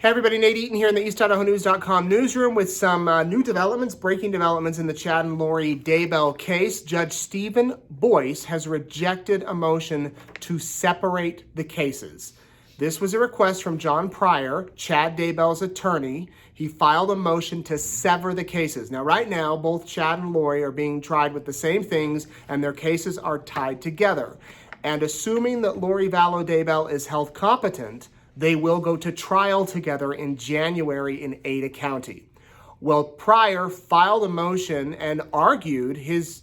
Hey everybody, Nate Eaton here in the EastIdahoNews.com newsroom with some new developments, breaking developments in the Chad and Lori Daybell case. Judge Steven Boyce has rejected a motion to separate the cases. This was a request from John Pryor, Chad Daybell's attorney. He filed a motion to sever the cases. Now, right now, both Chad and Lori are being tried with the same things, and their cases are tied together. And assuming that Lori Vallow Daybell is held competent, they will go to trial together in January in Ada County. Well, Pryor filed a motion and argued his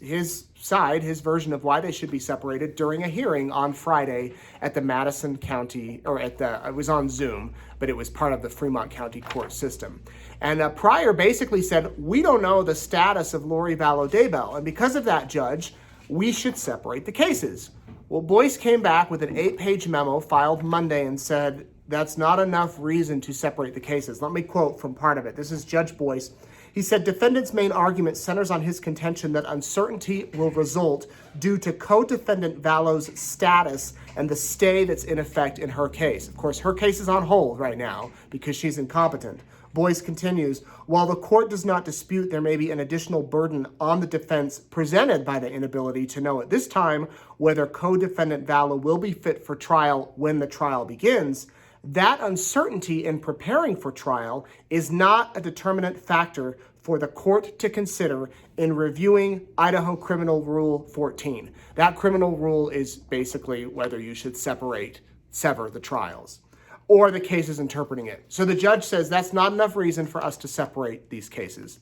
version of why they should be separated during a hearing on Friday at the Madison County, it was on Zoom, but it was part of the Fremont County court system. And Pryor basically said, we don't know the status of Lori Vallow Daybell, and because of that, Judge, we should separate the cases. Well, Boyce came back with an 8-page memo filed Monday and said, that's not enough reason to separate the cases. Let me quote from part of it. This is Judge Boyce. He said, defendant's main argument centers on his contention that uncertainty will result due to co-defendant Vallow's status and the stay that's in effect in her case. Of course, her case is on hold right now because she's incompetent. Boyce continues, while the court does not dispute there may be an additional burden on the defense presented by the inability to know at this time whether co-defendant Vallow will be fit for trial when the trial begins, that uncertainty in preparing for trial is not a determinant factor for the court to consider in reviewing Idaho Criminal Rule 14. That criminal rule is basically whether you should sever the trials, or the cases interpreting it. So the judge says that's not enough reason for us to separate these cases.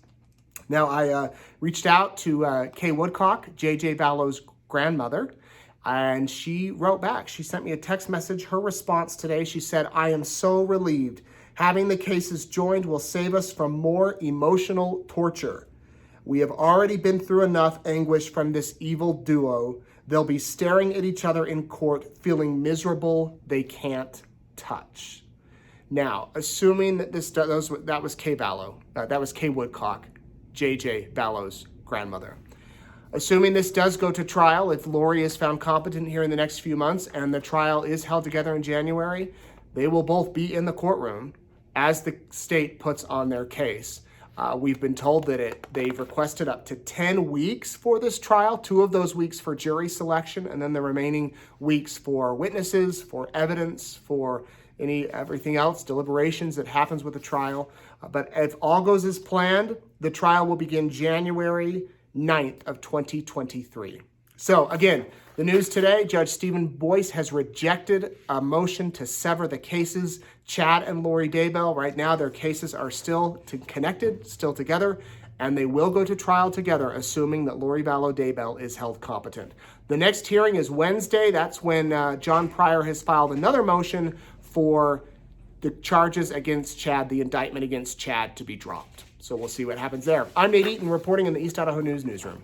Now, I reached out to Kay Woodcock, J.J. Vallow's grandmother, and she wrote back. She sent me a text message. Her response today, she said, I am so relieved. Having the cases joined will save us from more emotional torture. We have already been through enough anguish from this evil duo. They'll be staring at each other in court, feeling miserable they can't touch. Now, assuming that that was Kay Vallow, that was Kay Woodcock, J.J. Vallow's grandmother. Assuming this does go to trial, if Lori is found competent here in the next few months and the trial is held together in January, they will both be in the courtroom as the state puts on their case. We've been told that they've requested up to 10 weeks for this trial, 2 of those weeks for jury selection, and then the remaining weeks for witnesses, for evidence, for everything else, deliberations that happens with the trial. But if all goes as planned, the trial will begin January 9th of 2023. So again, the news today, Judge Steven Boyce has rejected a motion to sever the cases. Chad and Lori Daybell, right now their cases are still connected, still together, and they will go to trial together, assuming that Lori Vallow Daybell is held competent. The next hearing is Wednesday. That's when John Pryor has filed another motion for the charges against Chad, the indictment against Chad, to be dropped. So we'll see what happens there. I'm Nate Eaton reporting in the East Idaho News Newsroom.